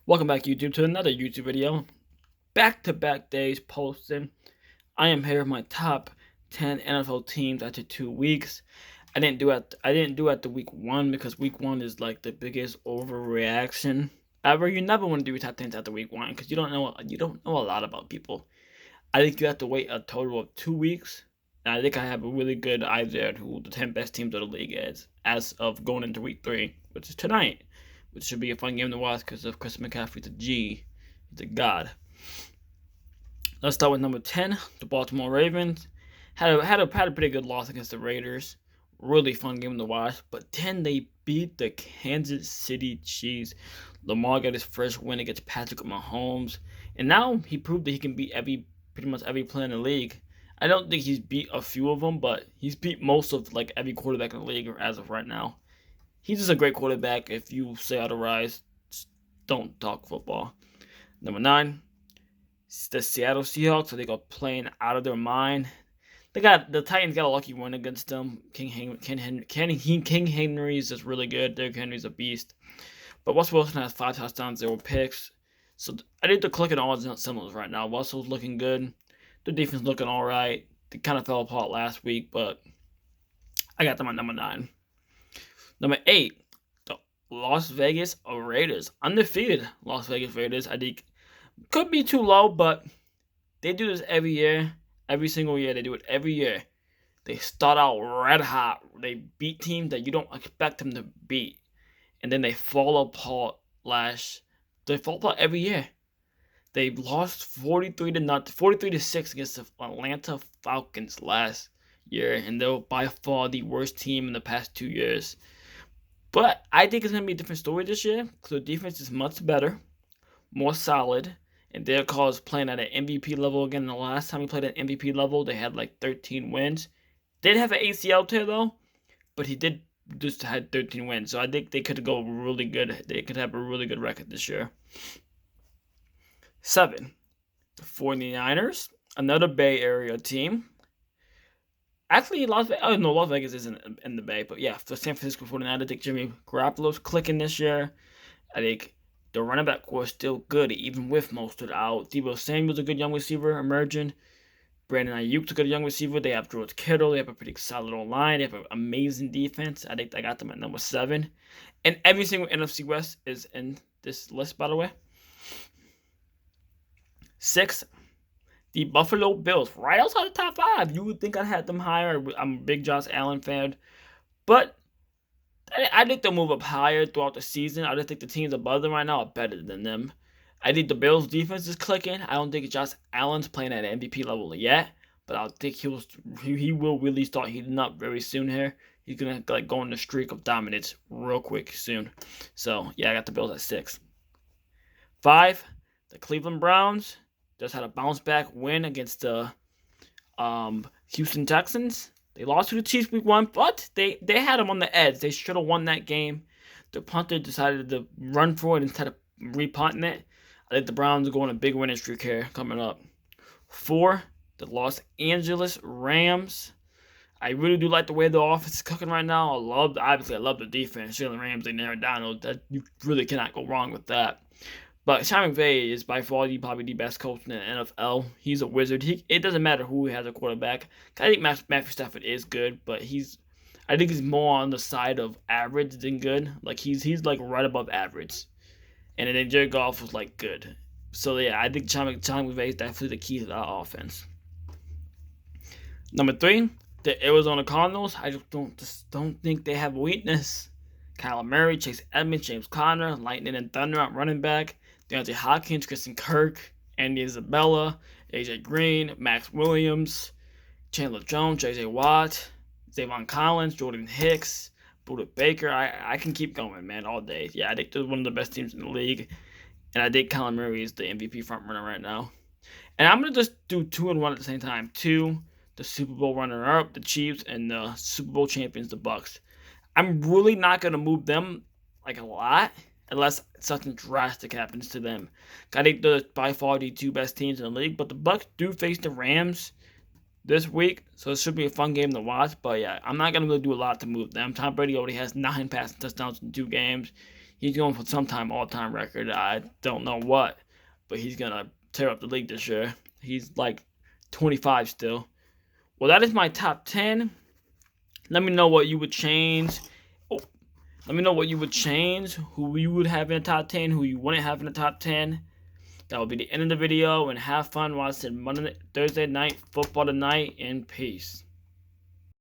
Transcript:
Welcome back, YouTube, to another YouTube video. Back-to-back days posting. I am here with my top 10 NFL teams after 2 weeks. I didn't do it at the week 1 because week 1 is like the biggest overreaction ever. You never want to do your top 10s after week 1 because you don't know a lot about people. I think you have to wait a total of 2 weeks. And I think I have a really good idea of who the 10 best teams of the league is as of going into week 3, which is tonight, which should be a fun game to watch because of Chris McCaffrey's a G. He's a god. Let's start with number 10, the Baltimore Ravens. Had a pretty good loss against the Raiders. Really fun game to watch. But then they beat the Kansas City Chiefs. Lamar got his first win against Patrick Mahomes, and now he proved that he can beat pretty much every player in the league. I don't think he's beat a few of them, but he's beat most of like every quarterback in the league as of right now. He's just a great quarterback. If you say otherwise, just don't talk football. Number 9, the Seattle Seahawks. So they got playing out of their mind. The Titans got a lucky win against them. King Henry is just really good. Derrick Henry's a beast. But Russell Wilson has 5 touchdowns, 0 picks. So I need to click on all the symbols right now. Russell's looking good. The defense looking all right. They kind of fell apart last week, but I got them at number 9. Number 8, the Las Vegas Raiders. Undefeated Las Vegas Raiders. I think could be too low, but they do this every year. Every single year. They do it every year. They start out red hot. They beat teams that you don't expect them to beat. And then they fall apart They fall apart every year. They lost 43-6 against the Atlanta Falcons last year, and they were by far the worst team in the past 2 years. But I think it's going to be a different story this year because the defense is much better, more solid, and Derek Carr is playing at an MVP level again. The last time he played at MVP level, they had like 13 wins. Did have an ACL tear though, but he did just had 13 wins. So I think they could go really good. They could have a really good record this year. 7, the 49ers, another Bay Area team. Actually, Las Vegas isn't in the Bay, but yeah, the San Francisco 49ers, I think Jimmy Garoppolo's clicking this year. I think the running back core is still good, even with Mostert out. Deebo Samuel's a good young receiver emerging. Brandon Ayuk's a good young receiver. They have George Kittle. They have a pretty solid line. They have an amazing defense. I think I got them at number 7. And every single NFC West is in this list, by the way. 6, the Buffalo Bills, right outside the top 5. You would think I had them higher. I'm a big Josh Allen fan. But I think they'll move up higher throughout the season. I just think the teams above them right now are better than them. I think the Bills' defense is clicking. I don't think Josh Allen's playing at an MVP level yet, but I think he will really start heating up very soon here. He's gonna like go on the streak of dominance real quick soon. So yeah, I got the Bills at 6. 5, the Cleveland Browns just had a bounce back win against the Houston Texans. They lost to the Chiefs week 1, but they had them on the edge. They should have won that game. The punter decided to run for it instead of repunting it. I think the Browns are going a big winning streak here coming up. 4, the Los Angeles Rams. I really do like the way the offense is cooking right now. I love the defense. Jalen Ramsey, Aaron Donald. That you really cannot go wrong with that. But Sean McVay is by far probably the best coach in the NFL. He's a wizard. It doesn't matter who has a quarterback. I think Matthew Stafford is good, but I think he's more on the side of average than good. Like he's like right above average. And then Jared Goff was like good. So yeah, I think Sean McVay is definitely the key to that offense. Number 3, the Arizona Cardinals. I just don't think they have weakness. Kyler Murray, Chase Edmonds, James Conner, Lightning and Thunder at running back. DeAndre Hopkins, Christian Kirk, Andy Isabella, AJ Green, Max Williams, Chandler Jones, JJ Watt, Zavon Collins, Jordan Hicks, Budda Baker. I can keep going, man, all day. Yeah, I think they're one of the best teams in the league. And I think Kyler Murray is the MVP frontrunner right now. And I'm going to just do 2 and 1 at the same time. 2, the Super Bowl runner-up, the Chiefs, and the Super Bowl champions, the Bucks. I'm really not going to move them like a lot unless something drastic happens to them. I think they're by far the 2 best teams in the league, but the Bucks do face the Rams this week, so it should be a fun game to watch. But yeah, I'm not going to really do a lot to move them. Tom Brady already has 9 passing touchdowns in 2 games. He's going for sometime all-time record. I don't know what, but he's gonna tear up the league this year. He's like 25 still. Well, that is my top 10. Let me know what you would change. Oh, let me know what you would change, who you would have in the top 10, who you wouldn't have in the top 10. That will be the end of the video, and have fun watching Thursday night football tonight, and peace.